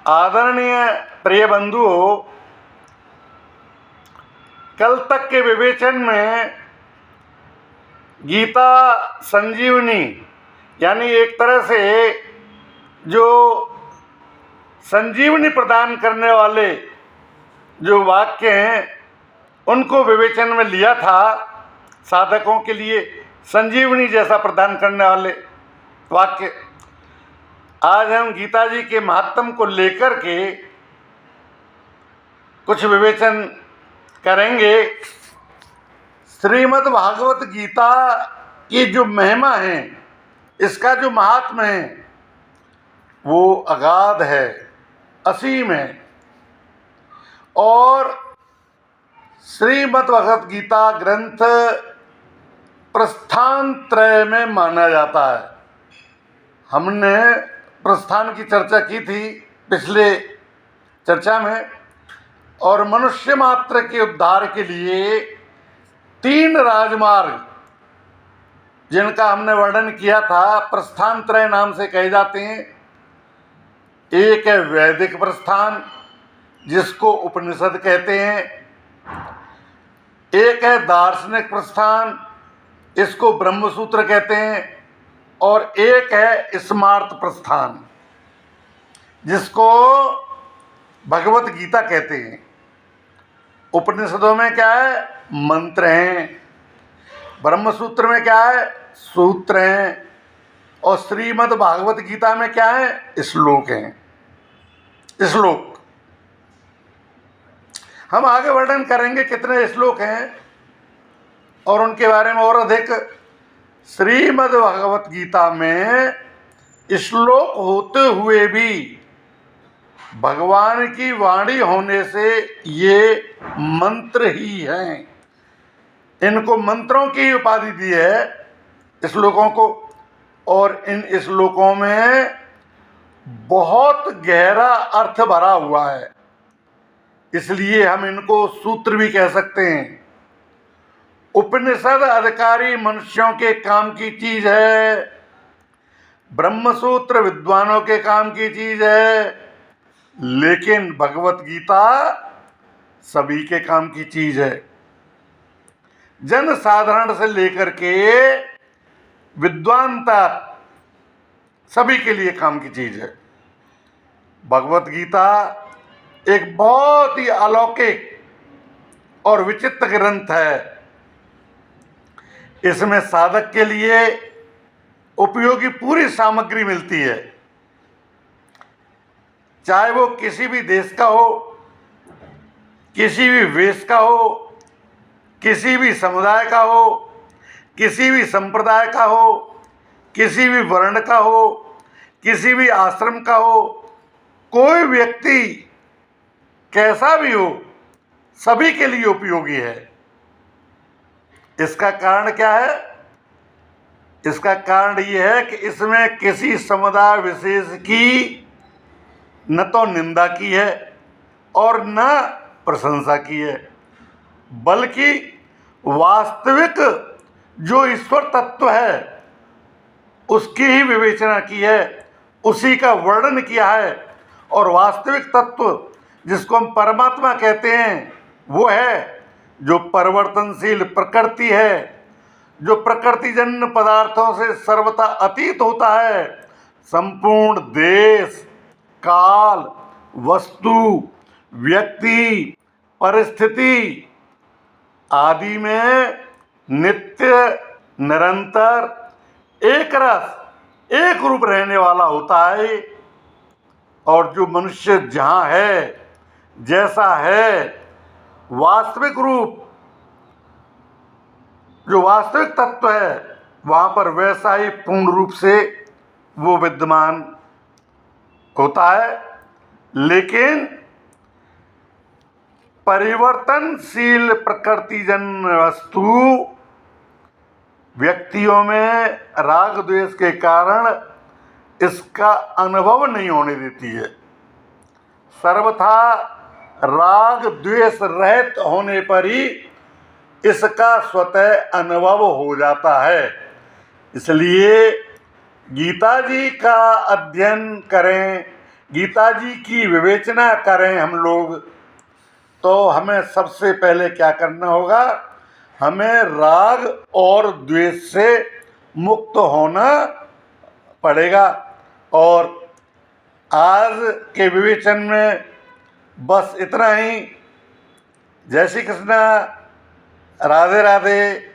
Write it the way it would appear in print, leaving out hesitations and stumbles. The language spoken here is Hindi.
आदरणीय प्रिय बंधु, कल तक के विवेचन में गीता संजीवनी यानी एक तरह से जो संजीवनी प्रदान करने वाले जो वाक्य हैं उनको विवेचन में लिया था। साधकों के लिए संजीवनी जैसा प्रदान करने वाले वाक्य। आज हम गीता जी के महात्म को लेकर के कुछ विवेचन करेंगे। श्रीमद् भागवत गीता की जो महिमा है, इसका जो महात्म है वो अगाध है, असीम है। और श्रीमद् भगवत गीता ग्रंथ प्रस्थान त्रय में माना जाता है। हमने प्रस्थान की चर्चा की थी पिछले चर्चा में, और मनुष्य मात्र के उद्धार के लिए 3 राजमार्ग जिनका हमने वर्णन किया था प्रस्थान त्रय नाम से कहे जाते हैं। एक है वैदिक प्रस्थान जिसको उपनिषद कहते हैं, एक है दार्शनिक प्रस्थान, इसको ब्रह्मसूत्र कहते हैं, और एक है स्मार्त प्रस्थान जिसको भगवत गीता कहते हैं। उपनिषदों में क्या है? मंत्र हैं। ब्रह्मसूत्र में क्या है? सूत्र हैं। और श्रीमद् भागवत गीता में क्या है? श्लोक हैं। श्लोक हम आगे वर्णन करेंगे कितने श्लोक हैं और उनके बारे में और अधिक। श्रीमद् भागवत गीता में श्लोक होते हुए भी भगवान की वाणी होने से ये मंत्र ही हैं। इनको मंत्रों की उपाधि दी है श्लोकों को, और इन श्लोकों में बहुत गहरा अर्थ भरा हुआ है, इसलिए हम इनको सूत्र भी कह सकते हैं। उपनिषद अधिकारी मनुष्यों के काम की चीज है, ब्रह्मसूत्र विद्वानों के काम की चीज है, लेकिन भगवत गीता सभी के काम की चीज है। जन साधारण से लेकर के विद्वान तक सभी के लिए काम की चीज है। भगवत गीता एक बहुत ही अलौकिक और विचित्र ग्रंथ है। इसमें साधक के लिए उपयोगी पूरी सामग्री मिलती है, चाहे वो किसी भी देश का हो, किसी भी वेश का हो, किसी भी समुदाय का हो, किसी भी संप्रदाय का हो, किसी भी वर्ण का हो, किसी भी आश्रम का हो, कोई व्यक्ति कैसा भी हो, सभी के लिए उपयोगी है। इसका कारण क्या है? इसका कारण ये है कि इसमें किसी समुदाय विशेष की न तो निंदा की है और न प्रशंसा की है, बल्कि वास्तविक जो ईश्वर तत्व है उसकी ही विवेचना की है, उसी का वर्णन किया है। और वास्तविक तत्व जिसको हम परमात्मा कहते हैं वो है जो परिवर्तनशील प्रकृति है, जो प्रकृतिजन्य पदार्थों से सर्वथा अतीत होता है, संपूर्ण देश, काल, वस्तु, व्यक्ति, परिस्थिति आदि में नित्य, निरंतर, एक रस, एक रूप रहने वाला होता है। और जो मनुष्य जहाँ है, जैसा है, वास्तविक रूप, जो वास्तविक तत्व है, वहाँ पर वैसा ही पूर्ण रूप से वो विद्यमान होता है। लेकिन परिवर्तनशील प्रकृतिजन्य वस्तु व्यक्तियों में राग द्वेष के कारण इसका अनुभव नहीं होने देती है। सर्वथा राग द्वेष रहित होने पर ही इसका स्वतः अनुभव हो जाता है। इसलिए गीता जी का अध्ययन करें, गीता जी की विवेचना करें हम लोग, तो हमें सबसे पहले क्या करना होगा, हमें राग और द्वेष से मुक्त होना पड़ेगा। और आज के विवेचन में बस इतना ही। जय श्री कृष्णा, राधे राधे।